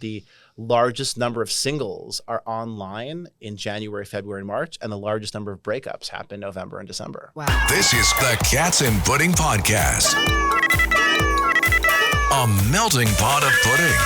The largest number of singles are online in January, February, and March, and the largest number of breakups happen November and December. Wow. This is the Cats and Pudding Podcast. A melting pot of pudding.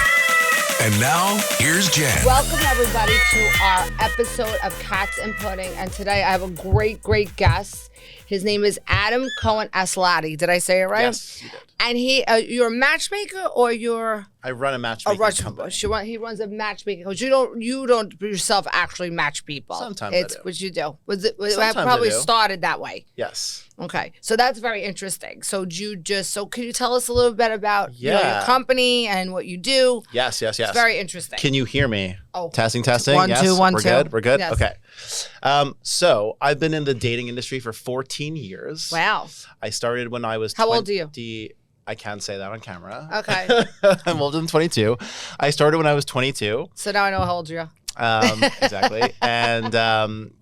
And now, here's Jen. Welcome, everybody, to our episode of Cats and Pudding. And today I have a great guest. His name is Adam Cohen Aslatei. Did I say it right? Yes, you did. And you're a matchmaker or you're... I run a matchmaking company. He runs a matchmaking company. You don't yourself actually match people. Sometimes it's I do. what you do. Sometimes I probably do. started that way. Yes. Okay, so that's very interesting. So can you tell us a little bit about your company and what you do? Yes. It's very interesting. Can you hear me? Oh. Testing. 1, yes, 2, 1, we're 2. good. We're good. Yes. Okay. So I've been in the dating industry for 14 years. Wow. I started when I was How old are you? I can't say that on camera. Okay. I'm older than 22. I started when I was 22. So now I know how old you are. Exactly. And I'm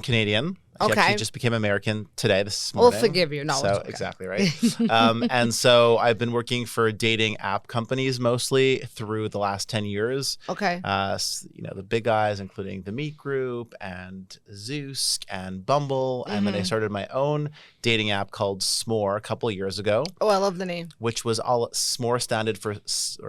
Canadian. I Okay. actually just became American this morning. We'll forgive you. No, So it's okay. exactly right. And so I've been working for dating app companies mostly through the last 10 years. Okay. The big guys, including the Meet Group and Zeus and Bumble. And then I started my own dating app called S'more a couple of years ago. Oh, I love the name. Which was S'more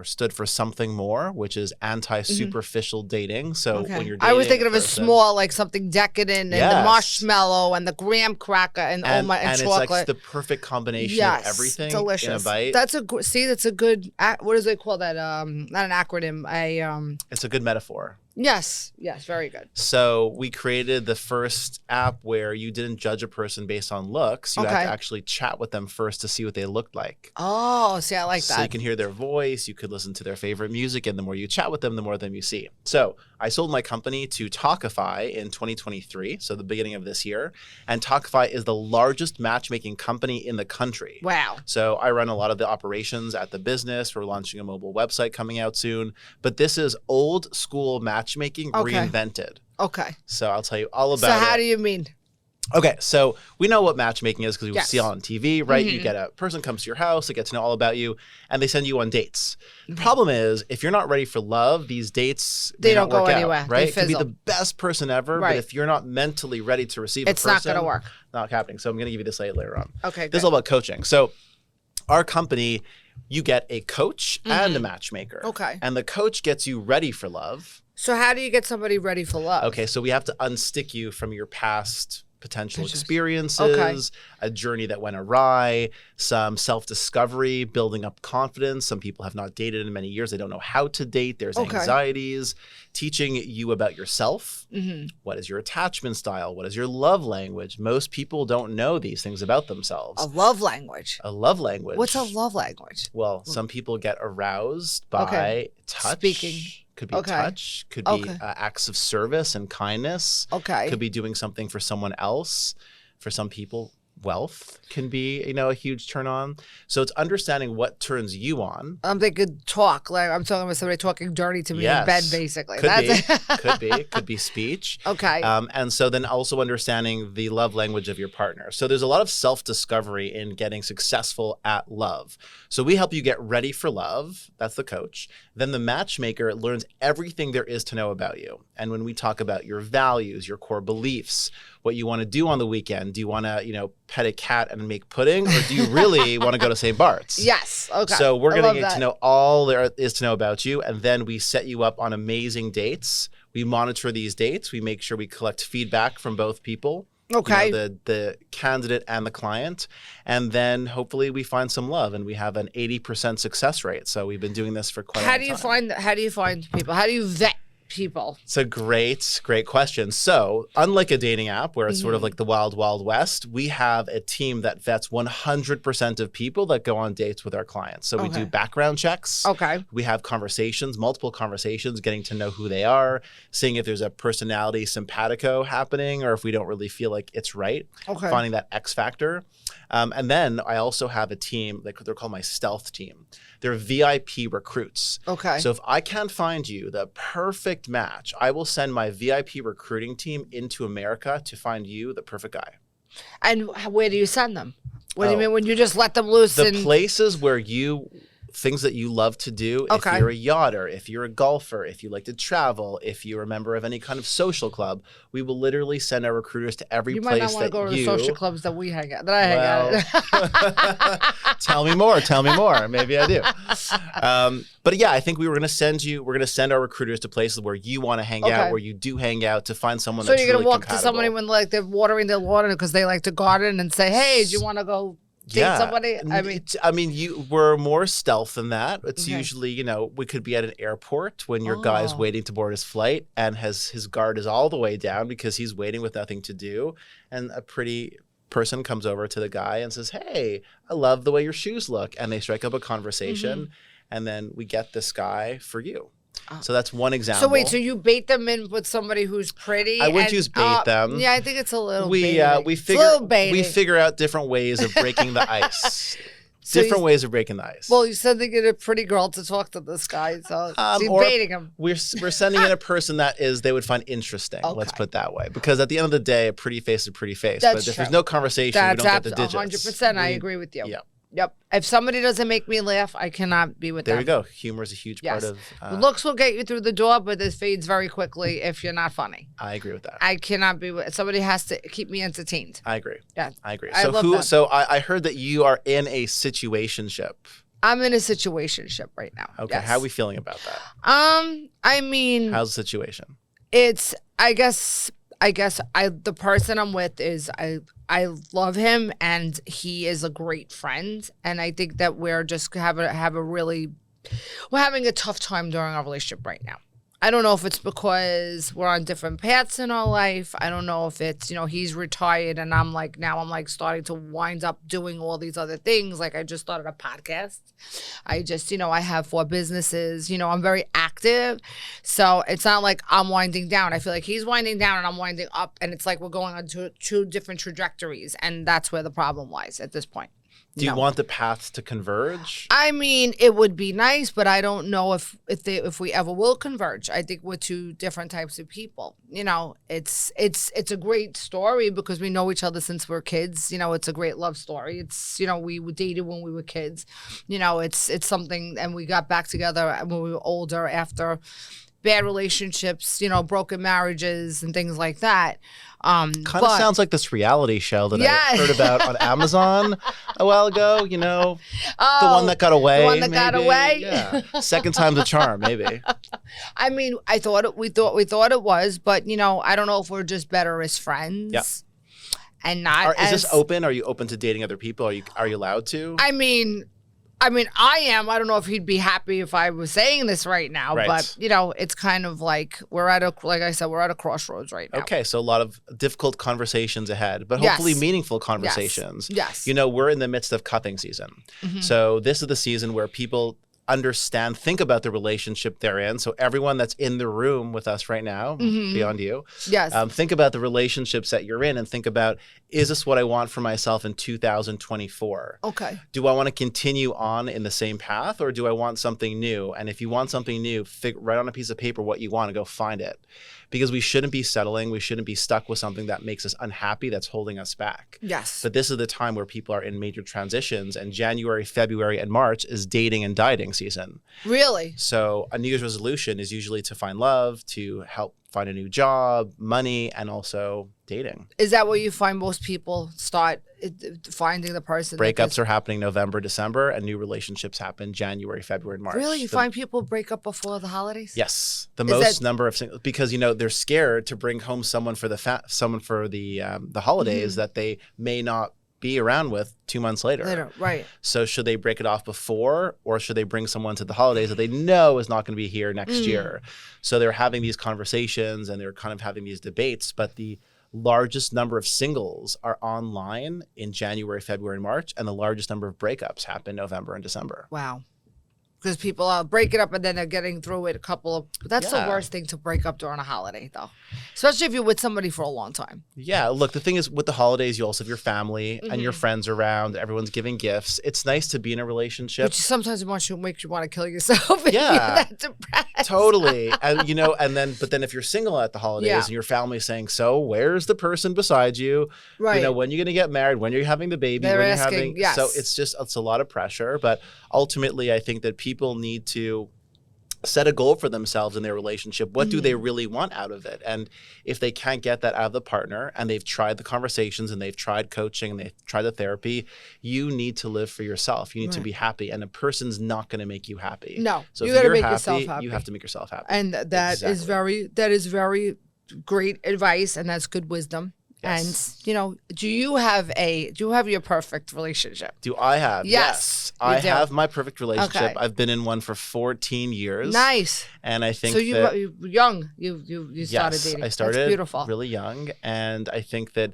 stood for something more, which is anti-superficial dating. So when you're dating I was thinking of a person- small, like something decadent, and the Yes. marshmallow and the graham cracker and and chocolate. it's like the perfect combination of everything delicious. in a bite. That's a good. What does they call that? Not an acronym. It's a good metaphor. Yes, very good. So we created the first app where you didn't judge a person based on looks. You had to actually chat with them first to see what they looked like. Oh, see, I like that. So you can hear their voice. You could listen to their favorite music. And the more you chat with them, the more of them you see. So I sold my company to Tawkify in 2023, so the beginning of this year. And Tawkify is the largest matchmaking company in the country. Wow. So I run a lot of the operations at the business. We're launching a mobile website coming out soon. But this is old school matchmaking reinvented. Okay. So I'll tell you all about it. So how do you mean? Okay, so we know what matchmaking is because we see it on TV, right? You get a person comes to your house, they get to know all about you, and they send you on dates. The problem is, if you're not ready for love, these dates They don't may not go work anywhere. out, right? They It could be fizzle. the best person ever, Right. but if you're not mentally ready to receive It's a person, not going to work. not happening. So I'm going to give you this later on. Okay, This is all about coaching. So our company, you get a coach and a matchmaker. Okay. And the coach gets you ready for love. So how do you get somebody ready for love? Okay, so we have to unstick you from your past potential experiences, a journey that went awry, some self-discovery, building up confidence. Some people have not dated in many years. They don't know how to date. There's anxieties, teaching you about yourself. What is your attachment style? What is your love language? Most people don't know these things about themselves. A love language. A love language. What's a love language? Well, some people get aroused by touch. Speaking. Could be touch, could be acts of service and kindness. Okay. Could be doing something for someone else. For some people, wealth can be, a huge turn on. So it's understanding what turns you on. They could talk. Like I'm talking about somebody talking dirty to me in bed, basically. Could be speech. Okay. And so then also understanding the love language of your partner. So there's a lot of self-discovery in getting successful at love. So we help you get ready for love. That's the coach. Then the matchmaker learns everything there is to know about you. And when we talk about your values, your core beliefs, what you want to do on the weekend, do you want to, pet a cat and make pudding, or do you really want to go to St. Bart's? Yes. Okay. So we're going to get to know all there is to know about you, and then we set you up on amazing dates. We monitor these dates. We make sure we collect feedback from both people. Okay. The candidate and the client. And then hopefully we find some love, and we have an 80% success rate. So we've been doing this for quite a long time. How do you find people? How do you vet people? It's a great question. So unlike a dating app where it's sort of like the wild, wild west, we have a team that vets 100% of people that go on dates with our clients. So we do background checks. Okay. We have conversations, multiple conversations, getting to know who they are, seeing if there's a personality simpatico happening or if we don't really feel like it's right. Okay. Finding that X factor. And then I also have a team, they're called my stealth team. They're VIP recruits. Okay. So if I can't find you the perfect match, I will send my VIP recruiting team into America to find you the perfect guy. And where do you send them? What do you mean when you just let them loose? The places where you things that you love to do. Okay. If you're a yachter, if you're a golfer, if you like to travel, if you're a member of any kind of social club, we will literally send our recruiters to every You might place not want to that go to the you. social clubs that we hang out. That I hang out. Tell me more. Tell me more. Maybe I do. But yeah, I think we're going to send our recruiters to places where you want to hang out, where you do hang out, to find someone So that's you're gonna really walk compatible. to somebody when like they're watering their lawn because they like to garden and say, "Hey, do you want to go date somebody?" I mean, we're more stealth than that. It's Okay. usually, we could be at an airport when your guy's waiting to board his flight and his guard is all the way down because he's waiting with nothing to do, and a pretty person comes over to the guy and says, "Hey, I love the way your shoes look," and they strike up a conversation, and then we get this guy for you. So that's one example. So wait, so you bait them in with somebody who's pretty? I wouldn't use bait them. Yeah, I think it's a little. We figure out different ways of breaking the ice. Ways of breaking the ice. Well, you said they get a pretty girl to talk to this guy, so you're baiting him. We're sending in a person that they would find interesting. Okay. Let's put it that way, because at the end of the day, a pretty face is a pretty face. That's but if true. there's no conversation, we don't get the digits. 100%. I agree with you. Yeah. Yep. If somebody doesn't make me laugh, I cannot be with them. There you go. Humor is a huge part of. Looks will get you through the door, but it fades very quickly if you're not funny. I agree with that. I cannot be with somebody has to keep me entertained. I agree. Yeah, I agree. I love that. So I heard that you are in a situationship. I'm in a situationship right now. Okay. Yes. How are we feeling about that? I mean, How's the situation? it's I guess the person I'm with is I love him and he is a great friend, and I think that we're just we're having a tough time during our relationship right now. I don't know if it's because we're on different paths in our life. I don't know if it's, he's retired and I'm starting to wind up doing all these other things. Like I just started a podcast. I just, I have 4 businesses, I'm very active. So it's not like I'm winding down. I feel like he's winding down and I'm winding up, and it's like we're going on two different trajectories. And that's where the problem lies at this point. Do you want the paths to converge? I mean, it would be nice, but I don't know if we ever will converge. I think we're 2 different types of people. It's a great story because we know each other since we're kids. It's a great love story. It's we dated when we were kids. It's something, and we got back together when we were older after bad relationships, broken marriages and things like that. Kind of sounds like this reality show that I heard about on Amazon a while ago. The one that got away. The one that got away. Yeah. Second time's a charm, maybe. I mean, we thought it was, but I don't know if we're just better as friends. Yeah. And not. Is this open? Are you open to dating other people? Are you allowed to? I mean, I am. I don't know if he'd be happy if I was saying this right now, Right. but it's kind of like we're at a crossroads right now. Okay, so a lot of difficult conversations ahead, but Yes. hopefully meaningful conversations. Yes. We're in the midst of cupping season. So this is the season where people think about the relationship they're in. So everyone that's in the room with us right now, beyond you, Yes. think about the relationships that you're in and think about, is this what I want for myself in 2024? Okay. Do I want to continue on in the same path, or do I want something new? And if you want something new, write on a piece of paper what you want and go find it. Because we shouldn't be settling. We shouldn't be stuck with something that makes us unhappy, that's holding us back. Yes. But this is the time where people are in major transitions, and January, February, and March is dating and dieting season. Really? So a New Year's resolution is usually to find love, to help find a new job, money, and also dating. Is that where you find most people start finding the person? Breakups are happening November, December, and new relationships happen January, February, and March. Really? You find people break up before the holidays? Yes, the most number of singles, because they're scared to bring home someone for the holidays that they may not be around with 2 months later. Right. So should they break it off before, or should they bring someone to the holidays that they know is not going to be here next year? So they're having these conversations and they're kind of having these debates, but the largest number of singles are online in January, February, and March, and the largest number of breakups happen November and December. Wow. because people are breaking up and then they're getting through it that's the Yeah. worst thing to break up during a holiday though, especially if you're with somebody for a long time. Yeah, look, the thing is with the holidays, you also have your family and your friends around. Everyone's giving gifts. It's nice to be in a relationship. Which sometimes makes you want to kill yourself if Yeah. you're that depressed. Totally. And but then if you're single at the holidays Yeah. and your family's saying, so where's the person beside you? Right. When you're going to get married, when you're having the baby, They're when you're asking, having, yes. so it's a lot of pressure. But ultimately, I think that people need to set a goal for themselves in their relationship. What do they really want out of it? And if they can't get that out of the partner and they've tried the conversations and they've tried coaching and they've tried the therapy, you need to live for yourself. You need to be happy. And a person's not going to make you happy. No, So you if gotta you're make happy, yourself happy. you have to make yourself happy. And that is very great advice, and that's good wisdom. Yes. And do you have your perfect relationship? Do I have? Yes, you I do. have my perfect relationship. Okay. I've been in one for 14 years. Nice. And I think So you that, you young. You started yes, dating. I started That's beautiful. really young. And I think that,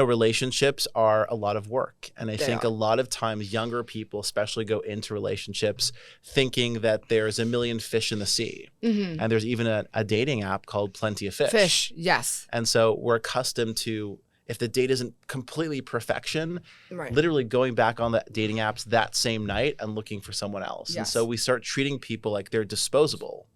relationships are a lot of work. And I think are. a lot of times younger people especially go into relationships thinking that there's a million fish in the sea. And there's even a dating app called Plenty of Fish. Fish, yes. And so we're accustomed to, if the date isn't completely perfection, Right. literally going back on the dating apps that same night and looking for someone else. And Yes. so we start treating people like they're disposable.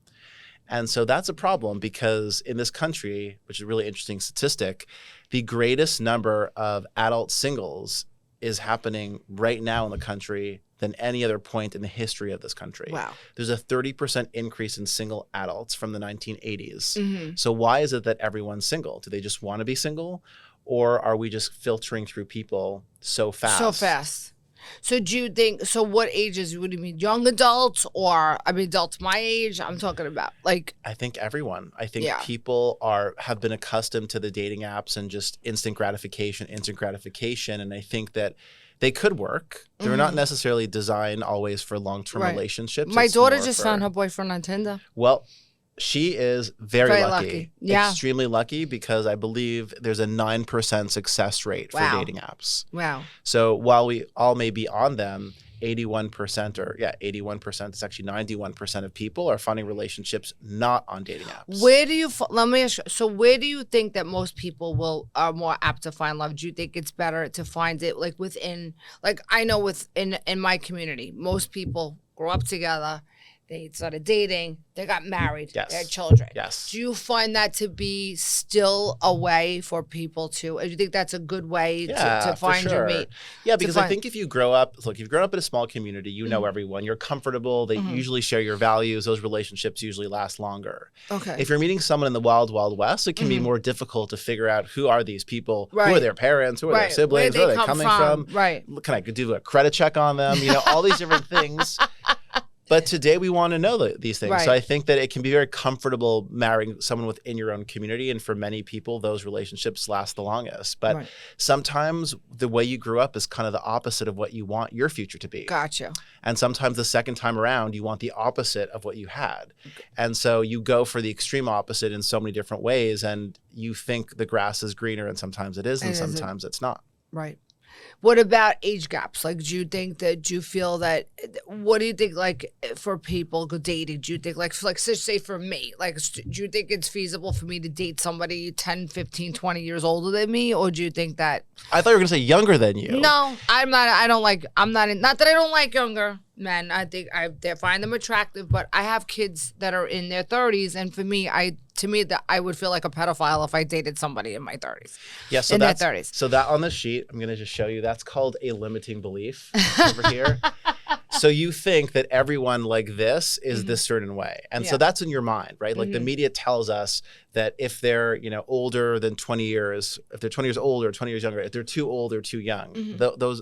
And so that's a problem because in this country, which is a really interesting statistic, the greatest number of adult singles is happening right now in the country than any other point in the history of this country. Wow. There's a 30% increase in single adults from the 1980s. Mm-hmm. So why is it that everyone's single? Do they just want to be single? Or are we just filtering through people so fast? So fast. So do you think? So what ages? What do you mean, young adults or adults my age? I'm talking about like. I think everyone. I think Yeah. people have been accustomed to the dating apps and just instant gratification. And I think that they could work. They're not necessarily designed always for long-term Right. relationships. My It's daughter more just for- found her boyfriend on Tinder. Well, she is very Very lucky. lucky. Yeah. Extremely lucky because I believe there's a 9% success rate for Wow. dating apps. Wow. So while we all may be on them, 81%, it's actually 91% of people are finding relationships not on dating apps. Where do you? Let me ask you. So where do you think that most people are more apt to find love? Do you think it's better to find it like within? Like I know in my community, most people grow up together. They started dating. They got married. Yes. They had children. Yes. Do you find that to be still a way for people to? Do you think that's a good way Yeah, to find for your sure. mate? Yeah, because I find- think if you've grown up in a small community, you know everyone. You're comfortable. They usually share your values. Those relationships usually last longer. Okay. If you're meeting someone in the wild, wild west, it can be more difficult to figure out who are these people, who are Right. their parents, who are Right. their siblings, Where where are they they come coming from? Right. Can I do a credit check on them? All these different things. But today we want to know these things. Right. So I think that it can be very comfortable marrying someone within your own community. And for many people, those relationships last the longest. But Right. sometimes the way you grew up is kind of the opposite of what you want your future to be. Gotcha. And sometimes the second time around, you want the opposite of what you had. And so you go for the extreme opposite in so many different ways. And you think the grass is greener, and sometimes it is, and It isn't. sometimes it's not. Right. What about age gaps? Like, do you feel that, what do you think, like, for people dating, do you think, like say for me, like, do you think it's feasible for me to date somebody 10, 15, 20 years older than me? Or do you think that? I thought you were going to say younger than you. No, I'm not, not that I don't like younger men. I think I find them attractive, but I have kids that are in their 30s. And for me, that I would feel like a pedophile if I dated somebody in my 30s. Yeah, so in their that's 30s. So that on the sheet, I'm going to just show you. That's called a limiting belief over here. So you think that everyone like this is this certain way. And so Yeah. that's in your mind, right? Like the media tells us that if they're, older than 20 years, if they're 20 years older, 20 years younger, if they're too old or too young,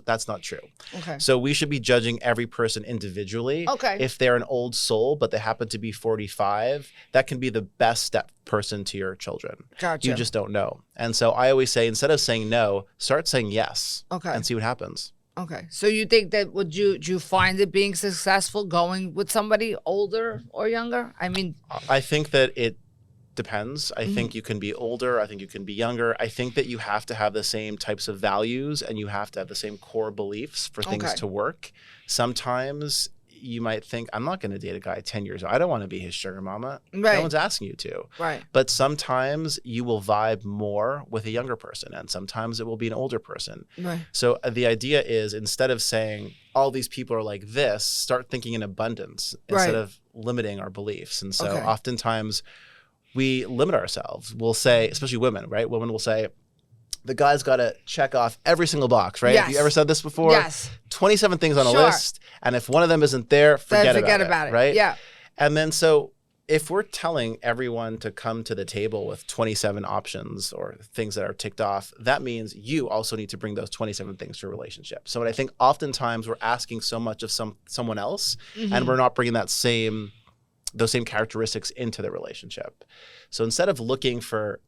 that's not true. Okay. So we should be judging every person individually. Okay. If they're an old soul, but they happen to be 45, that can be the best step person to your children. Gotcha. You just don't know. And so I always say, instead of saying no, start saying yes. Okay. And see what happens. Okay. So you think that do you find it being successful going with somebody older or younger? I mean, I think that it depends. I think you can be older. I think you can be younger. I think that you have to have the same types of values and you have to have the same core beliefs for things Okay. to work. Sometimes you might think, I'm not going to date a guy 10 years old. I don't want to be his sugar mama. Right. No one's asking you to. Right. But sometimes you will vibe more with a younger person, and sometimes it will be an older person. Right. So the idea is, instead of saying all these people are like this, start thinking in abundance instead of limiting our beliefs. And so oftentimes we limit ourselves. We'll say, especially women, right? Women will say, the guy's got to check off every single box, right? Yes. Have you ever said this before? Yes. 27 things on a list, and if one of them isn't there, forget about it, right? Yeah. And then so if we're telling everyone to come to the table with 27 options or things that are ticked off, that means you also need to bring those 27 things to a relationship. So I think oftentimes we're asking so much of someone else, and we're not bringing those same characteristics into the relationship. So instead of looking for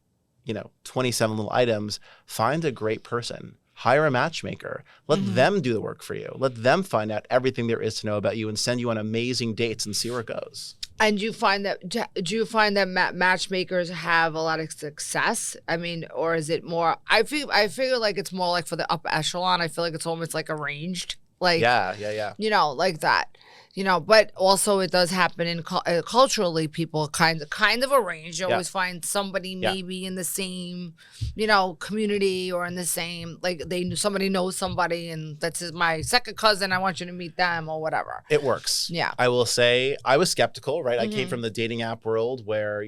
27 little items, find a great person, hire a matchmaker, let them do the work for you. Let them find out everything there is to know about you and send you on amazing dates and see where it goes. And do you find that matchmakers have a lot of success? I mean, or is it more, I feel like it's more like for the upper echelon. I feel like it's almost like arranged. Like, yeah. Like that. But also it does happen in culturally, people kind of arrange. You always find somebody maybe in the same, community, or in the same, like somebody knows somebody, and that's my second cousin. I want you to meet them or whatever. It works. Yeah. I will say I was skeptical, right? I came from the dating app world where,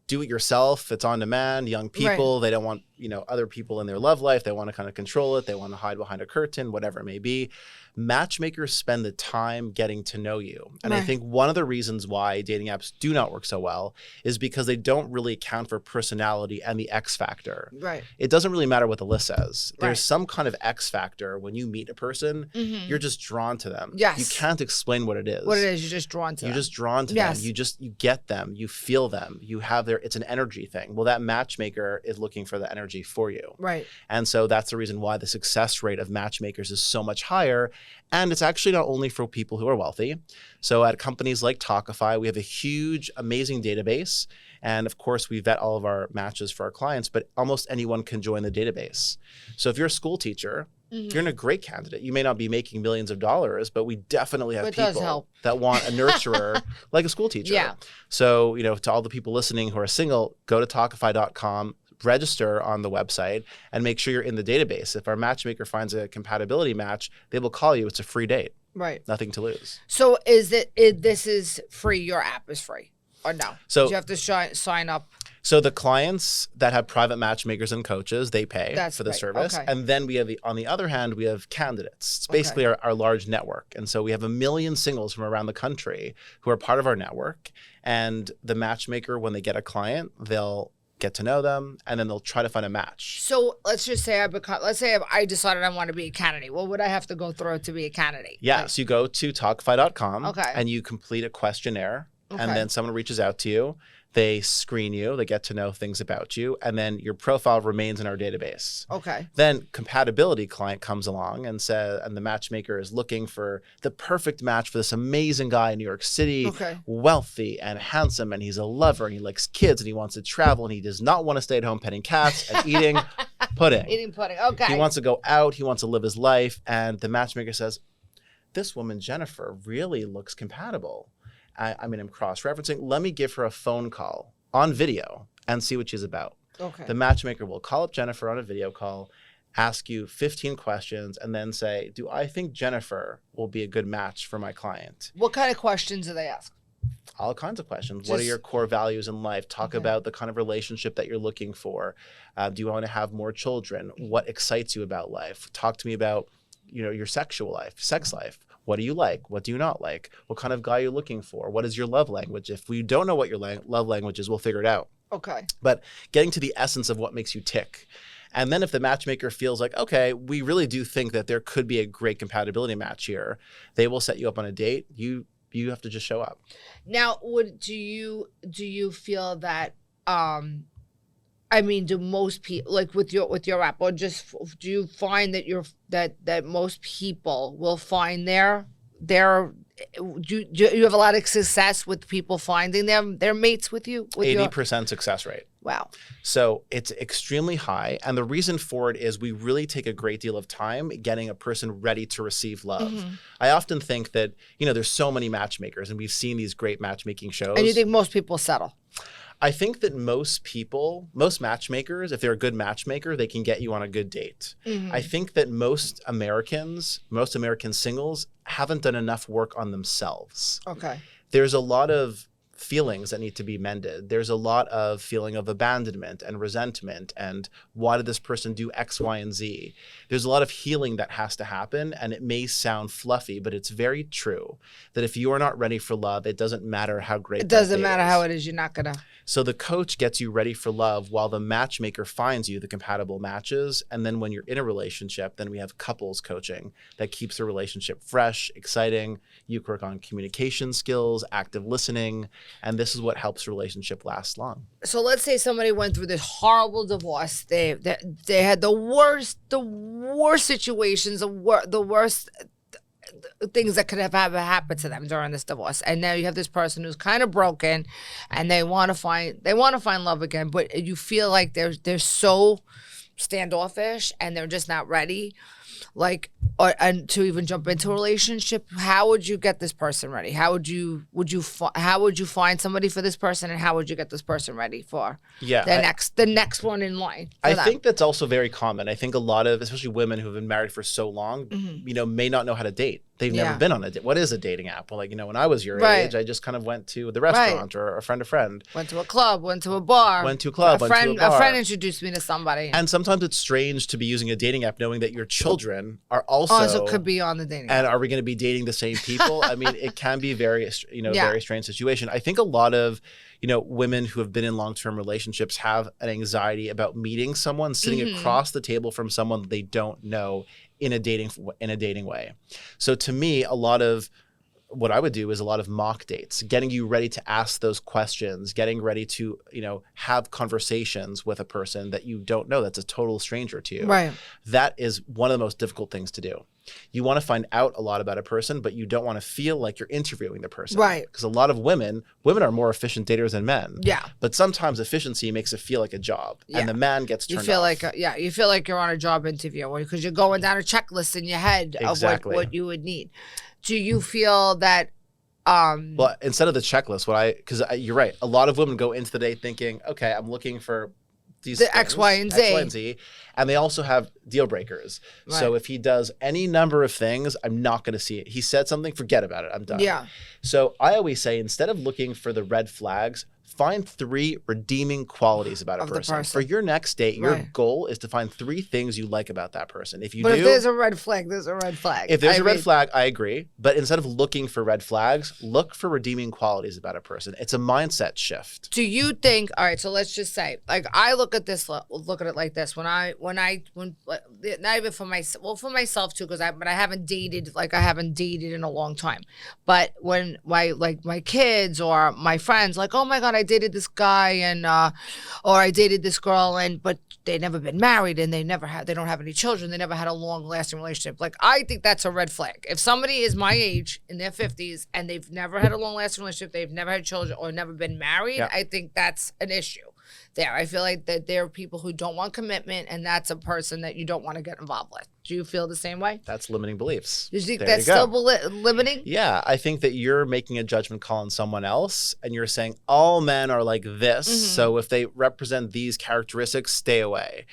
do it yourself. It's on demand. Young people, they don't want, other people in their love life. They want to kind of control it. They want to hide behind a curtain, whatever it may be. Matchmakers spend the time getting to know you. And I think one of the reasons why dating apps do not work so well is because they don't really account for personality and the X factor. Right. It doesn't really matter what the list says. There's some kind of X factor when you meet a person, you're just drawn to them. Yes. You can't explain what it is. You're just drawn to them. You're just drawn to them. You get them. You feel them. You have it's an energy thing. Well, that matchmaker is looking for the energy for you. Right. And so that's the reason why the success rate of matchmakers is so much higher. And it's actually not only for people who are wealthy. So at companies like Tawkify, we have a huge, amazing database. And of course, we vet all of our matches for our clients, but almost anyone can join the database. So if you're a school teacher, you're a great candidate. You may not be making millions of dollars, but we definitely have people that want a nurturer like a school teacher. Yeah. So, to all the people listening who are single, go to Tawkify.com, register on the website, and make sure you're in the database. If our matchmaker finds a compatibility match, they will call you. It's a free date. Right. Nothing to lose. So this is free? Your app is free, or no? So you have to sign up. So the clients that have private matchmakers and coaches, they pay for the service. Okay. And then we have on the other hand, we have candidates. It's basically our large network. And so we have 1 million singles from around the country who are part of our network. And the matchmaker, when they get a client, they'll get to know them, and then they'll try to find a match. So let's just say I decided I want to be a candidate. What would I have to go through to be a candidate? Yeah, so you go to Tawkify.com and you complete a questionnaire, and then someone reaches out to you. They screen you, they get to know things about you, and then your profile remains in our database. Okay. Then compatibility client comes along and the matchmaker is looking for the perfect match for this amazing guy in New York City, wealthy and handsome, and he's a lover, and he likes kids, and he wants to travel, and he does not want to stay at home petting cats and eating pudding. Eating pudding, okay. He wants to go out, he wants to live his life, and the matchmaker says, this woman, Jennifer, really looks compatible. I'm cross-referencing. Let me give her a phone call on video and see what she's about. Okay. The matchmaker will call up Jennifer on a video call, ask you 15 questions, and then say, do I think Jennifer will be a good match for my client? What kind of questions do they ask? All kinds of questions. What are your core values in life? Talk about the kind of relationship that you're looking for. Do you want to have more children? What excites you about life? Talk to me about, your sexual life, sex life. What do you like? What do you not like? What kind of guy you're looking for? What is your love language? If we don't know what your love language is, we'll figure it out. Okay. But getting to the essence of what makes you tick. And then if the matchmaker feels like, okay, we really do think that there could be a great compatibility match here, they will set you up on a date. You have to just show up. Now, do you feel that do most people, like with your app, or just do you find that that most people will find do you have a lot of success with people finding their mates with you? 80% success rate. Wow. So it's extremely high. And the reason for it is we really take a great deal of time getting a person ready to receive love. I often think that, there's so many matchmakers and we've seen these great matchmaking shows. And you think most people settle? I think that most matchmakers, if they're a good matchmaker, they can get you on a good date. I think that most American singles haven't done enough work on themselves. Okay. There's a lot of feelings that need to be mended. There's a lot of feeling of abandonment and resentment and why did this person do X, Y, and Z? There's a lot of healing that has to happen, and it may sound fluffy, but it's very true that if you are not ready for love, it doesn't matter how great it doesn't matter how it is, you're not gonna. So the coach gets you ready for love while the matchmaker finds you the compatible matches. And then when you're in a relationship, then we have couples coaching that keeps the relationship fresh, exciting. You work on communication skills, active listening, and this is what helps a relationship last long. So let's say somebody went through this horrible divorce. They had the worst situations, the worst things that could have ever happened to them during this divorce, and now you have this person who's kind of broken, and they want to find love again, but you feel like they're so standoffish and they're just not ready, and to even jump into a relationship. How would you get this person ready? How would you find somebody for this person, and how would you get this person ready for the next one in line? I think that's also very common. I think a lot of, especially women who have been married for so long, may not know how to date. They've never been on a date. What is a dating app? Well, when I was your age, I just kind of went to the restaurant or a friend. Went to a club, went to a bar. A friend introduced me to somebody. And sometimes it's strange to be using a dating app knowing that your children are also could be on the dating app. And are we going to be dating the same people? I mean, it can be very strange situation. I think a lot of women who have been in long-term relationships have an anxiety about meeting someone, sitting across the table from someone they don't know in a dating way. So to me, a lot of what I would do is a lot of mock dates, getting you ready to ask those questions, getting ready to, have conversations with a person that you don't know, that's a total stranger to you. Right. That is one of the most difficult things to do. You want to find out a lot about a person, but you don't want to feel like you're interviewing the person. Right. Because a lot of women are more efficient daters than men. Yeah. But sometimes efficiency makes it feel like a job, and the man gets turned off. You feel like you're on a job interview because you're going down a checklist in your head of what you would need. Do you feel that? Well, instead of the checklist, because you're right, a lot of women go into the day thinking, okay, I'm looking for these X, Y, and Z. And they also have deal breakers. Right. So if he does any number of things, I'm not going to see it. He said something, forget about it. I'm done. Yeah. So I always say, instead of looking for the red flags, find 3 redeeming qualities about a person. For your next date, your goal is to find 3 things you like about that person. If there's a red flag, there's a red flag. If there's a red flag, I agree. But instead of looking for red flags, look for redeeming qualities about a person. It's a mindset shift. Do you think? All right, so let's just say, I look at it like this. When not even for myself too, but I haven't dated in a long time. But when my kids or my friends, oh my God, I dated this guy or I dated this girl, but they've never been married and they don't have any children. They never had a long lasting relationship. I think that's a red flag. If somebody is my age in their 50s and they've never had a long lasting relationship, they've never had children or never been married, I think that's an issue. There, I feel like that there are people who don't want commitment, and that's a person that you don't want to get involved with. Do you feel the same way? That's limiting beliefs. Do you think that's still limiting? Yeah, I think that you're making a judgment call on someone else, and you're saying all men are like this, so if they represent these characteristics, stay away.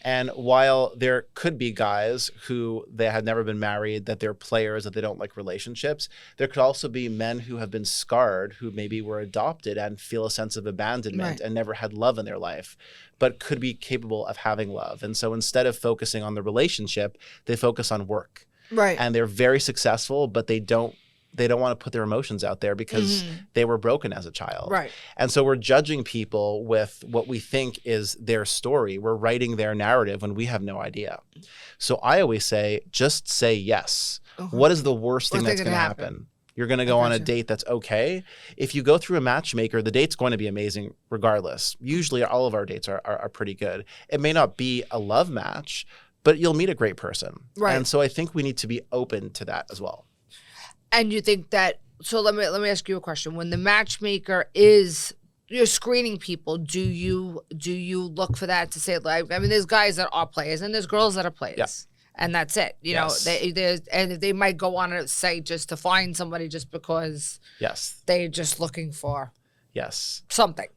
And while there could be guys who they had never been married, that they're players, that they don't like relationships, there could also be men who have been scarred, who maybe were adopted and feel a sense of abandonment and never had love in their life, but could be capable of having love. And so instead of focusing on the relationship, they focus on work. Right. And they're very successful, but they don't want to put their emotions out there because they were broken as a child. Right. And so we're judging people with what we think is their story. We're writing their narrative when we have no idea. So I always say, just say yes. What is the worst thing that's going to happen? You're going to go on a date that's okay. If you go through a matchmaker, the date's going to be amazing regardless. Usually all of our dates are pretty good. It may not be a love match, but you'll meet a great person. Right. And so I think we need to be open to that as well. And you think that, so let me ask you a question. When the matchmaker is you're screening people, do you look for that to say, like, I mean, there's guys that are players and there's girls that are players. Yeah. And that's it. You know, they might go on a site just to find somebody just because they're just looking for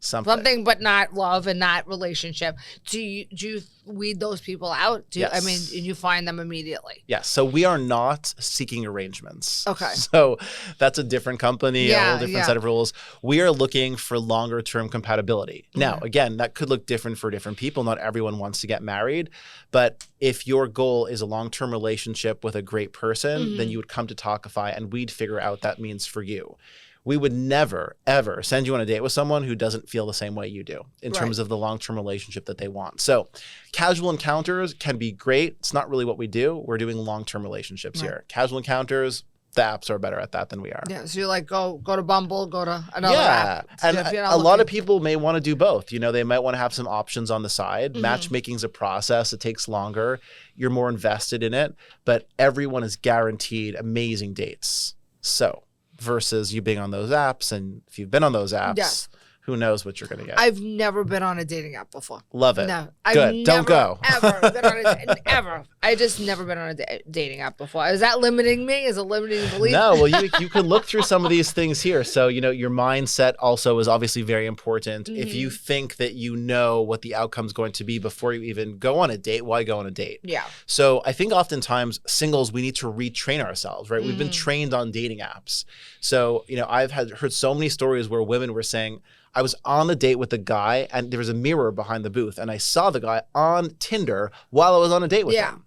something, but not love and not relationship. Do you weed those people out? I mean, you find them immediately? Yes. So we are not seeking arrangements. Okay. So that's a different company, a whole different set of rules. We are looking for longer term compatibility. Now, again, that could look different for different people. Not everyone wants to get married, but if your goal is a long term relationship with a great person, then you would come to Tawkify and we'd figure out what that means for you. We would never, ever send you on a date with someone who doesn't feel the same way you do in terms of the long-term relationship that they want. So casual encounters can be great. It's not really what we do. We're doing long-term relationships here. Casual encounters, the apps are better at that than we are. Yeah, so you're like, go to Bumble, go to another app. And a lot of people may want to do both. You know, they might want to have some options on the side. Matchmaking's a process. It takes longer. You're more invested in it. But everyone is guaranteed amazing dates. So versus you being on those apps, and if you've been on those apps, who knows what you're going to get. I've never been on a dating app before. Love it. No. Good. Don't go. Ever been on ever. I just never been on a dating app before. Is that limiting me? Is it limiting belief? No, well, you can look through some of these things here. So, you know, your mindset also is obviously very important. If you think that you know what the outcome is going to be before you even go on a date, why go on a date? Yeah. So I think oftentimes singles, we need to retrain ourselves, right? We've been trained on dating apps. So, you know, I've heard so many stories where women were saying, I was on a date with a guy and there was a mirror behind the booth and I saw the guy on Tinder while I was on a date with him.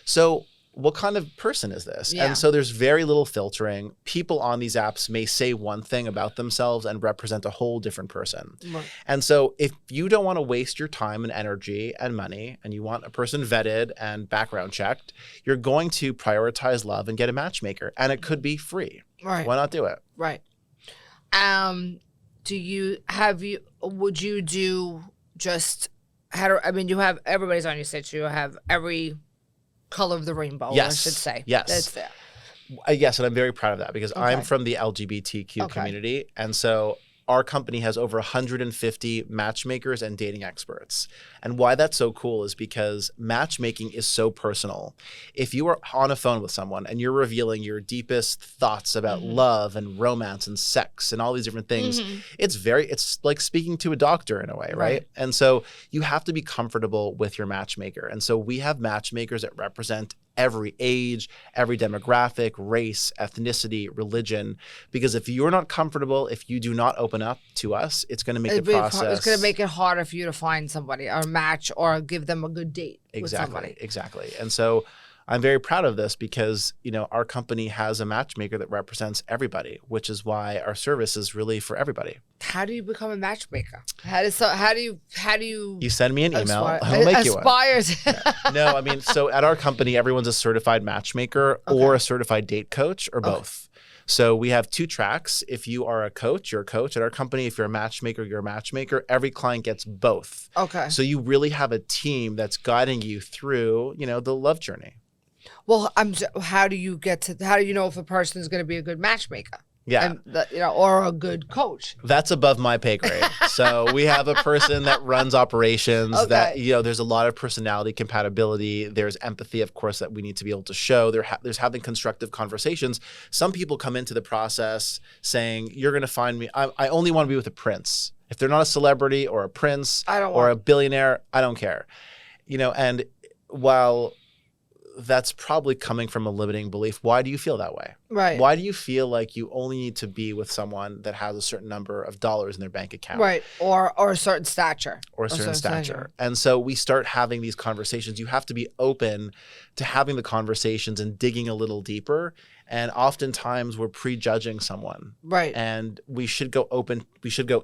So what kind of person is this? And so there's very little filtering. People on these apps may say one thing about themselves and represent a whole different person. Right. And so if you don't want to waste your time and energy and money and you want a person vetted and background checked, you're going to prioritize love and get a matchmaker. And it could be free. Right. Why not do it? Right. Would you do just, I mean, you have, everybody's on your site, so you have every color of the rainbow, I should say. Yes. That's there. Yes, and I'm very proud of that because I'm from the LGBTQ community. And so our company has over 150 matchmakers and dating experts. And why that's so cool is because matchmaking is so personal. If you are on a phone with someone and you're revealing your deepest thoughts about love and romance and sex and all these different things, it's like speaking to a doctor in a way, right? And so you have to be comfortable with your matchmaker. And so we have matchmakers that represent every age, every demographic, race, ethnicity, religion. Because if you're not comfortable, if you do not open up to us, it's going to make the process. It's going to make it harder for you to find somebody or match or give them a good date with somebody. Exactly. And so I'm very proud of this because, you know, our company has a matchmaker that represents everybody, which is why our service is really for everybody. How do you become a matchmaker? How do you You send me an email, I'll make you one. No, I mean, so at our company, everyone's a certified matchmaker or a certified date coach or both. So we have two tracks. If you are a coach, you're a coach. At our company, if you're a matchmaker, you're a matchmaker. Every client gets both. Okay. So you really have a team that's guiding you through, you know, the love journey. Well, how do you know if a person is going to be a good matchmaker? Yeah. Or a good coach? That's above my pay grade. So we have a person that runs operations that, you know, there's a lot of personality compatibility. There's empathy, of course, that we need to be able to show. There's having constructive conversations. Some people come into the process saying, you're going to find me. I only want to be with a prince. If they're not a celebrity or a prince or a billionaire, I don't care. You know, and while that's probably coming from a limiting belief, why do you feel that way? Right. Why do you feel like you only need to be with someone that has a certain number of dollars in their bank account? Right. Or a certain stature. Or a certain stature. And so we start having these conversations. You have to be open to having the conversations and digging a little deeper. And oftentimes we're prejudging someone. Right. And we should go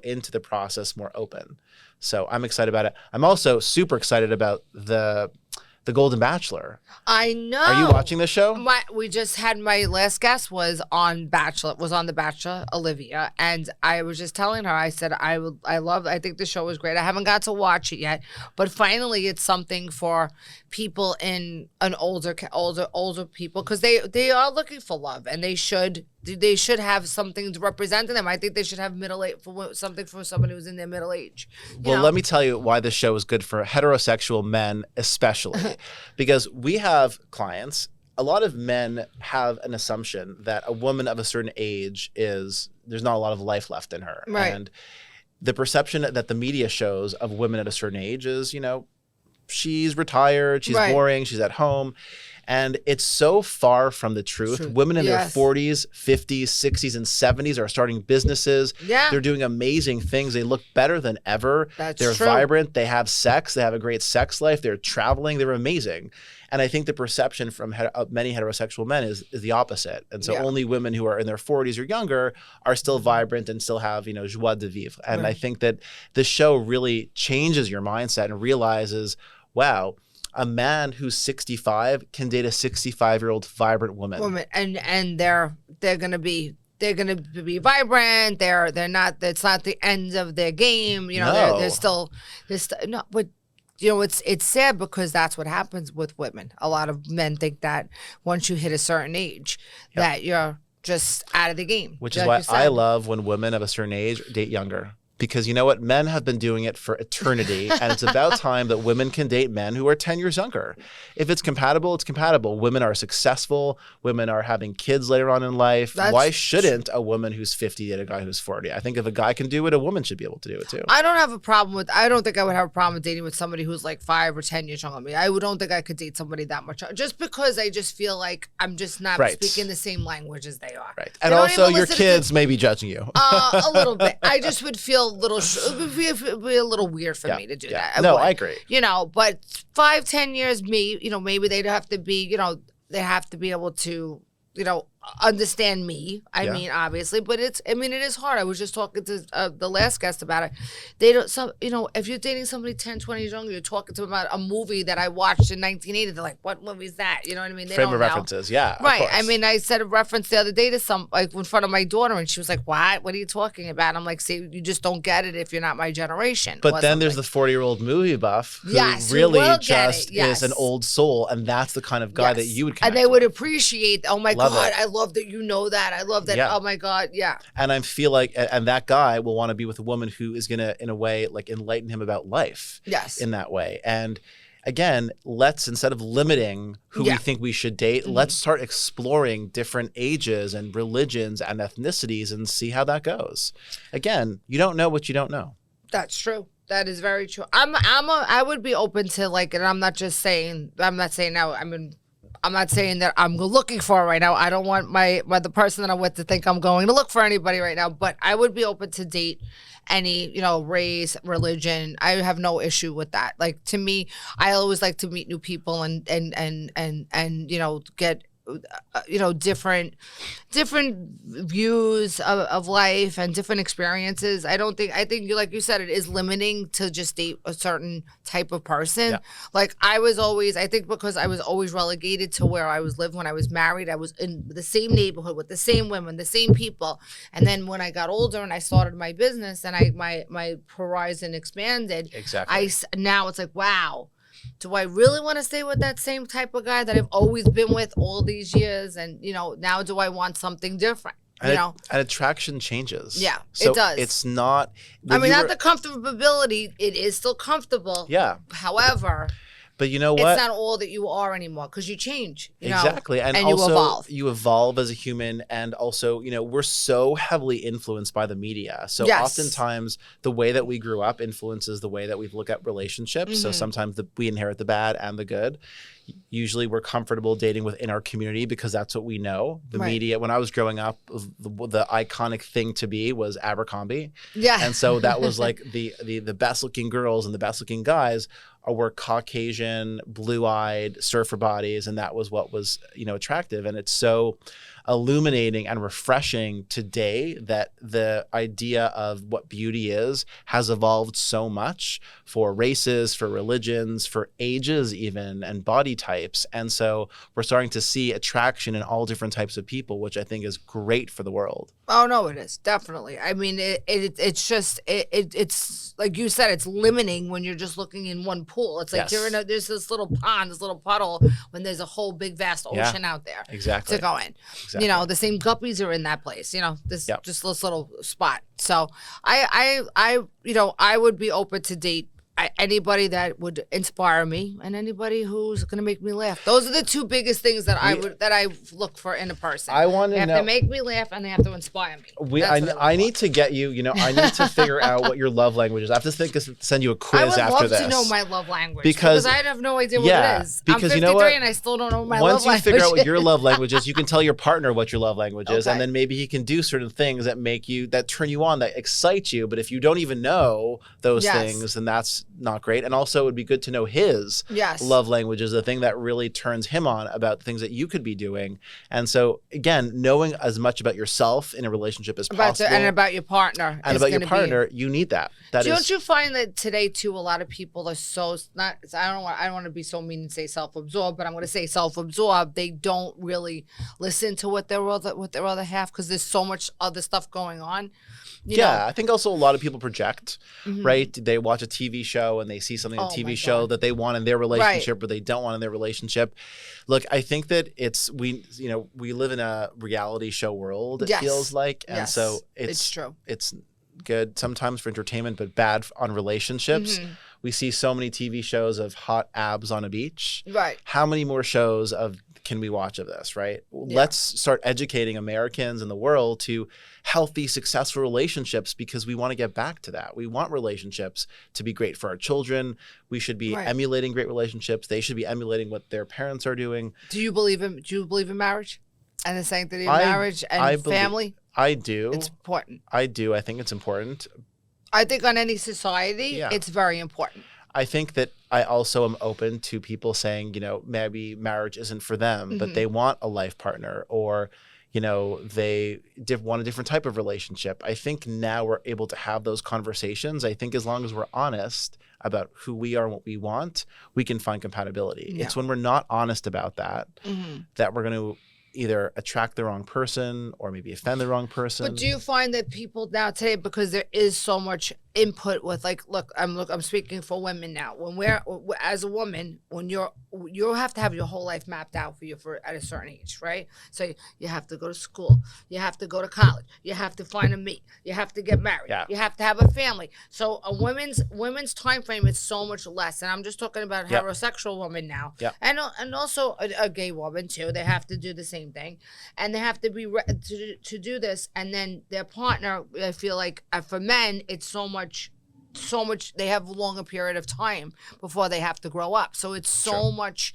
into the process more open. So I'm excited about it. I'm also super excited about the Golden Bachelor. I know. Are you watching this show? We just had my last guest was on The Bachelor, Olivia, and I was just telling her, I said I think the show was great. I haven't got to watch it yet, but finally it's something for people in an older people because they are looking for love and they should they should have something to represent them. I think they should have something for somebody who's in their middle age. Well, let me tell you why this show is good for heterosexual men, especially, because we have clients. A lot of men have an assumption that a woman of a certain age there's not a lot of life left in her. Right. And the perception that the media shows of women at a certain age is, she's retired, she's boring, she's at home. And it's so far from the truth. Women in their 40s, 50s, 60s, and 70s are starting businesses. Yeah. They're doing amazing things. They look better than ever. They're true. vibrant. They have sex. They have a great sex life. They're traveling. They're amazing. And I think the perception from many heterosexual men is the opposite. And so only women who are in their 40s or younger are still vibrant and still have, joie de vivre. And I think that the show really changes your mindset and realizes, wow, a man who's 65 can date a 65-year-old vibrant woman. And they're gonna be vibrant. They're not. It's not the end of their game. They're still no. But it's sad because that's what happens with women. A lot of men think that once you hit a certain age, that you're just out of the game. Which is why I love when women of a certain age date younger. Because you know what? Men have been doing it for eternity. And it's about time that women can date men who are 10 years younger. If it's compatible, it's compatible. Women are successful. Women are having kids later on in life. Why shouldn't a woman who's 50 date a guy who's 40? I think if a guy can do it, a woman should be able to do it too. I don't think I would have a problem with dating with somebody who's like 5 or 10 years younger than me. I don't think I could date somebody that much. Just because I just feel like I'm just not speaking the same language as they are. Right. And also your kids may be judging you. A little bit. I just would feel it would be a little weird for me to do that. I agree. But 5-10 years, maybe they'd have to be, they have to be able to, understand me. I mean, obviously, but it is hard. I was just talking to the last guest about it. They don't, if you're dating somebody 10, 20 years younger, you're talking to them about a movie that I watched in 1980. They're like, what movie is that? You know what I mean? They Frame don't of know. references, yeah. Right. I mean, I said a reference the other day to in front of my daughter, and she was like, what? What are you talking about? I'm like, see, you just don't get it if you're not my generation. But then there's the 40-year-old movie buff who really just is an old soul, and that's the kind of guy that you would connect with. And they would with. Appreciate, oh my God, I love that you know that. I love that. Yeah. Oh my God. Yeah. And I feel like, and that guy will want to be with a woman who is going to, in a way, like enlighten him about life. Yes. In that way. And again, instead of limiting who we think we should date, let's start exploring different ages and religions and ethnicities and see how that goes. Again, you don't know what you don't know. That's true. That is very true. I would be open to and I'm not saying now, I'm not saying that I'm looking for it right now. I don't want the person that I'm with to think I'm going to look for anybody right now. But I would be open to date any, race, religion. I have no issue with that. Like, to me, I always like to meet new people and get different views of life and different experiences. I think like you said, it is limiting to just date a certain type of person. Yeah. Like I think because I was always relegated to where I lived when I was married. I was in the same neighborhood with the same women, the same people. And then when I got older and I started my business and my horizon expanded. Exactly. Now it's like, wow. Do I really want to stay with that same type of guy that I've always been with all these years? And, now do I want something different? And attraction changes. Yeah, so it does. It's not... not the comfortability. It is still comfortable. Yeah. However... But you know what? It's not all that you are anymore because you change. Exactly. And also, you evolve as a human. And also, we're so heavily influenced by the media. So oftentimes the way that we grew up influences the way that we look at relationships. Mm-hmm. So sometimes we inherit the bad and the good. Usually we're comfortable dating within our community because that's what we know. The media, when I was growing up, the iconic thing to be was Abercrombie. Yeah. And so that was like the best looking girls and the best looking guys were Caucasian, blue-eyed, surfer bodies, and that was what was, attractive. And it's so illuminating and refreshing today that the idea of what beauty is has evolved so much for races, for religions, for ages even, and body types. And so we're starting to see attraction in all different types of people, which I think is great for the world. Oh, no, it is. Definitely. I mean, it's like you said, it's limiting when you're just looking in one pool. It's like there's this little pond, this little puddle when there's a whole big vast ocean out there to go in. Exactly. You know, the same guppies are in that place. You know, this Yep. just this little spot. So you know, I would be open to date anybody that would inspire me and anybody who's going to make me laugh. Those are the two biggest things that I look for in a person. I want they to have know. to make me laugh and they have to inspire me. I need to get you. You know, I need to figure out what your love language is. I have to send you a quiz after this. I would love to know my love language because I have no idea what it is. Because I'm 53 you know what? and I still don't know my love language. Once you figure out what your love language is, you can tell your partner what your love language is, Okay. and then maybe he can do certain things that turn you on, that excite you. But if you don't even know those things, then that's not great. And also, it would be good to know his love language is the thing that really turns him on about the things that you could be doing. And so, again, knowing as much about yourself in a relationship as possible, and about your partner, and about your partner, you need that. Don't you find that today too? A lot of people are so not. I don't want to be so mean and say self-absorbed, but I'm going to say self-absorbed. They don't really listen to what their other half, because there's so much other stuff going on. You know? I think also a lot of people project, right? They watch a TV show and they see something in a TV show that they want in their relationship or they don't want in their relationship. Look, I think that we live in a reality show world, it feels like. And so it's true. It's good sometimes for entertainment, but bad on relationships. We see so many TV shows of hot abs on a beach. Right. How many more shows can we watch of this, right? Yeah. Let's start educating Americans and the world to healthy, successful relationships, because we want to get back to that. We want relationships to be great for our children. We should be emulating great relationships. They should be emulating what their parents are doing. Do you believe in marriage and the sanctity of marriage and family? I do. It's important. I do. I think it's important. I think on any society, it's very important. I think that I also am open to people saying, you know, maybe marriage isn't for them, but they want a life partner, or, you know, they want a different type of relationship. I think now we're able to have those conversations. I think as long as we're honest about who we are and what we want, we can find compatibility. Yeah. It's when we're not honest about that, that we're going to either attract the wrong person or maybe offend the wrong person. But do you find that people now today, because there is so much input with, like, look, I'm speaking for women now. When as a woman, when you have to have your whole life mapped out for you at a certain age, right? So you have to go to school, you have to go to college, you have to find a mate, you have to get married, you have to have a family. So a women's time frame is so much less, and I'm just talking about heterosexual women now, and also a gay woman too. They have to do the same thing, and they have to be to do this, and then their partner. I feel like for men, it's so much they have a longer period of time before they have to grow up, so it's so much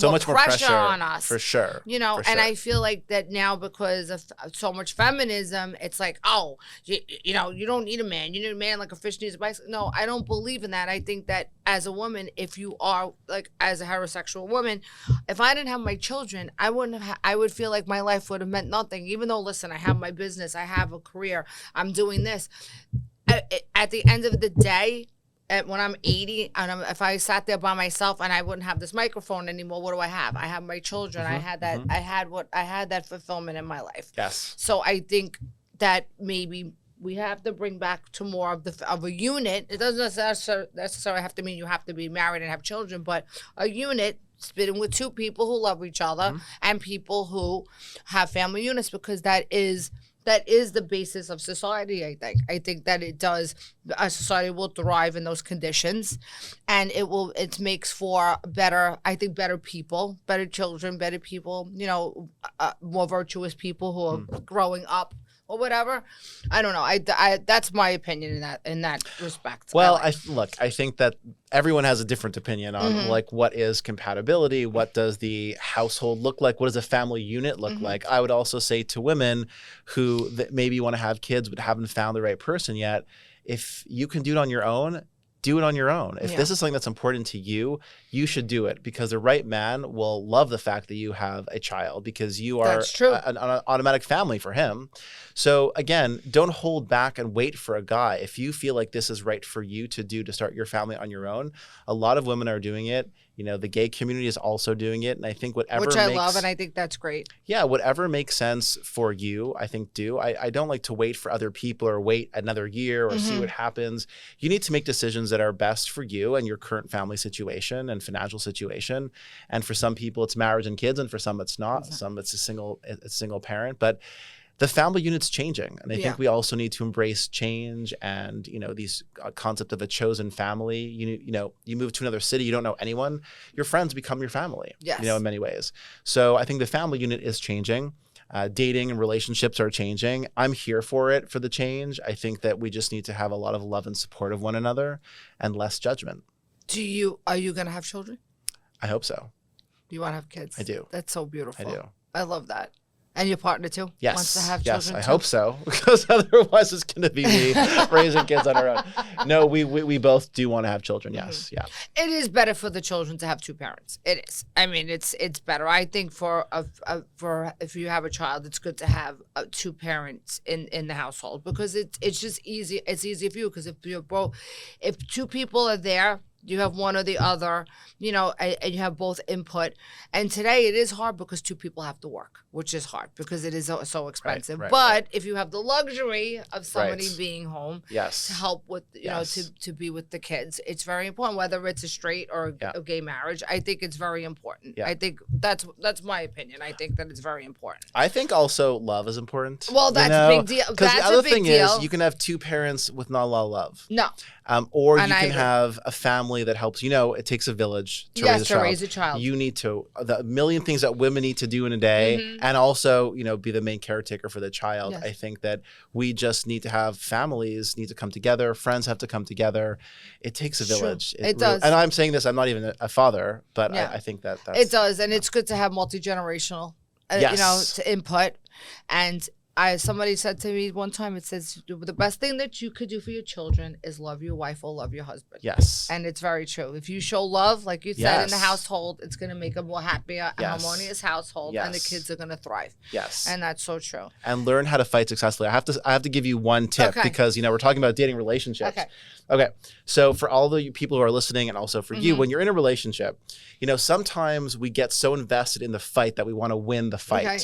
more pressure on us, for sure, you know. And I feel like that now, because of so much feminism, it's like, oh, you know, you don't need a man, you need a man like a fish needs a bicycle. No, I don't believe in that. I think that as a woman, if you are, like, as a heterosexual woman, if I didn't have my children, I would feel like my life would have meant nothing. Even though, listen, I have my business, I have a career, I'm doing this. At the end of the day, when I'm 80, and if I sat there by myself and I wouldn't have this microphone anymore, what do I have? I have my children. I had that. I had that fulfillment in my life. Yes. So I think that maybe we have to bring back to more of a unit. It doesn't necessarily have to mean you have to be married and have children, but a unit. Spitting with two people who love each other and people who have family units, because that is the basis of society. I think that a society will thrive in those conditions, and it makes for better people, better children, better people, you know, more virtuous people who are growing up or whatever. I don't know. I that's my opinion in that respect. Well, I think that everyone has a different opinion on like what is compatibility, what does the household look like, what does a family unit look like. I would also say to women who maybe want to have kids but haven't found the right person yet, if you can do it on your own, do it on your own. If this is something that's important to you, you should do it, because the right man will love the fact that you have a child, because you are an automatic family for him. So again, don't hold back and wait for a guy. If you feel like this is right for you to start your family on your own, a lot of women are doing it. The gay community is also doing it. And I think whatever Which I love, and I think that's great. Yeah, whatever makes sense for you, I think do. I don't like to wait for other people or wait another year or see what happens. You need to make decisions that are best for you and your current family situation and financial situation. And for some people, it's marriage and kids, and for some, it's not. Some, it's a single parent. But the family unit's changing. And I think we also need to embrace change and, these concept of a chosen family. You move to another city, you don't know anyone, your friends become your family, in many ways. So I think the family unit is changing. Dating and relationships are changing. I'm here for it, for the change. I think that we just need to have a lot of love and support of one another and less judgment. Are you going to have children? I hope so. Do you want to have kids? I do. That's so beautiful. I do. I love that. And your partner too? Yes. Wants to have yes, children I too? hope so. Because otherwise it's going to be me raising kids on our own. No, we both do want to have children. Yes. Yeah. It is better for the children to have two parents. It is. I mean, it's better. I think for if you have a child, it's good to have two parents in the household because it's just easy. It's easy for you because if two people are there, you have one or the other, and you have both input. And today it is hard because two people have to work, which is hard because it is so expensive. But if you have the luxury of somebody being home to help with, to be with the kids, it's very important, whether it's a straight or a gay marriage. I think it's very important. Yeah. I think that's my opinion. I think that it's very important. I think also love is important. Well, that's a big deal. Because the other thing is you can have two parents with not a lot of love. No. Or you can have a family that helps. It takes a village to raise a child. You need to, the million things that women need to do in a day, and also, be the main caretaker for the child. Yes. I think that we just need to have families need to come together. Friends have to come together. It takes a village. It does. And I'm saying this, I'm not even a father, but I think that's. It does. And it's good to have multi-generational, to input. And somebody said to me one time, it says, the best thing that you could do for your children is love your wife or love your husband. Yes. And it's very true. If you show love, like you said, in the household, it's going to make a more happier, harmonious household, and the kids are going to thrive. Yes. And that's so true. And learn how to fight successfully. I have to give you one tip because, we're talking about dating relationships. Okay. So for all the people who are listening and also for you, when you're in a relationship, sometimes we get so invested in the fight that we want to win the fight. Okay.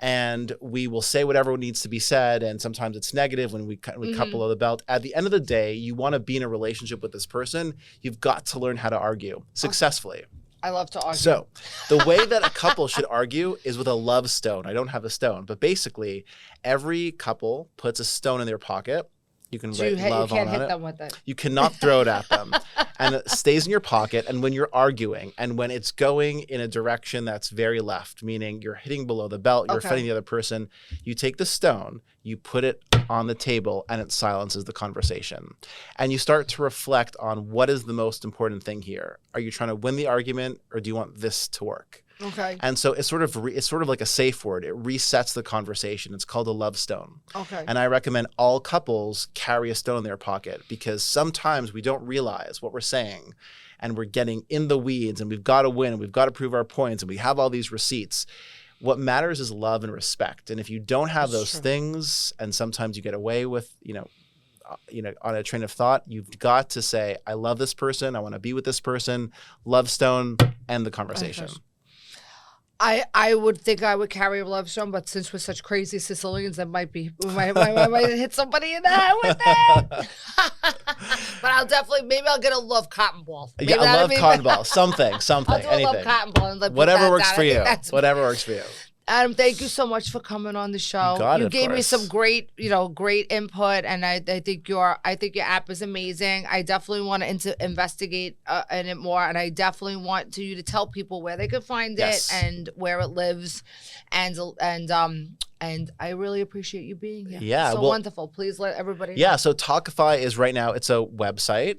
And we will say whatever needs to be said, and sometimes it's negative when we couple the belt. At the end of the day, you want to be in a relationship with this person. You've got to learn how to argue successfully. I love to argue. So the way that a couple should argue is with a love stone. I don't have a stone, but basically every couple puts a stone in their pocket. You can write love on it. You can't hit them with it. You cannot throw it at them. And it stays in your pocket. And when you're arguing and when it's going in a direction that's very left, meaning you're hitting below the belt, you're offending the other person, you take the stone, you put it on the table, and it silences the conversation. And you start to reflect on what is the most important thing here. Are you trying to win the argument, or do you want this to work? Okay. And so it's sort of like a safe word. It resets the conversation. It's called a love stone. Okay. And I recommend all couples carry a stone in their pocket because sometimes we don't realize what we're saying and we're getting in the weeds and we've got to win and we've got to prove our points and we have all these receipts. What matters is love and respect. And if you don't have those things, and sometimes you get away with, on a train of thought, you've got to say, I love this person. I want to be with this person. Love stone, end the conversation. I would think I would carry a love stone, but since we're such crazy Sicilians, that might hit somebody in the head with it. But maybe I'll get a love cotton ball. Maybe a love cotton ball, something, I'll do anything. A love cotton ball and whatever works for you. Whatever works for you. Adam, thank you so much for coming on the show. You gave me some great input, and I think your app is amazing. I definitely want to investigate in it more, and I definitely want you to tell people where they can find it and where it lives, and I really appreciate you being here. Yeah, so wonderful. Please let everybody know. Yeah, so Tawkify is right now, it's a website,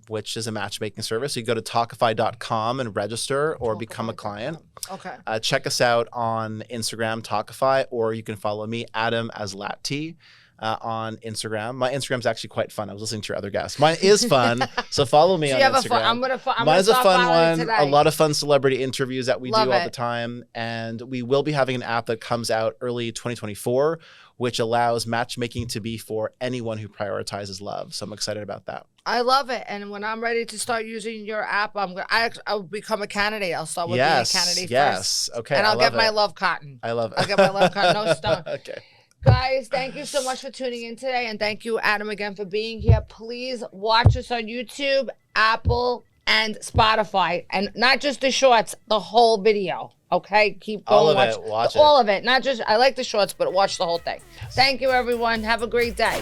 which is a matchmaking service. So you go to Tawkify.com and register or become a client. Okay. Check us out on Instagram, Tawkify, or you can follow me, Adam Aslatei. on Instagram. My Instagram's actually quite fun. I was listening to your other guests. Mine is fun, so follow me on you have Instagram. a fun, I'm gonna Mine's a start fun following one. today. A lot of fun celebrity interviews that we Love do all it. the time, and we will be having an app that comes out early 2024, which allows matchmaking to be for anyone who prioritizes love. So I'm excited about that. I love it. And when I'm ready to start using your app, I'll become a candidate. I'll start with being a candidate Yes. first. Okay. And I I'll get love my it. love cotton. I love it. I'll get my love cotton. No stone. Okay. Guys, thank you so much for tuning in today. And thank you, Adam, again for being here. Please watch us on YouTube, Apple, and Spotify. And not just the shorts, the whole video. Okay? Keep going. All of it. Watch it. All of it. Not just, I like the shorts, but watch the whole thing. Thank you, everyone. Have a great day.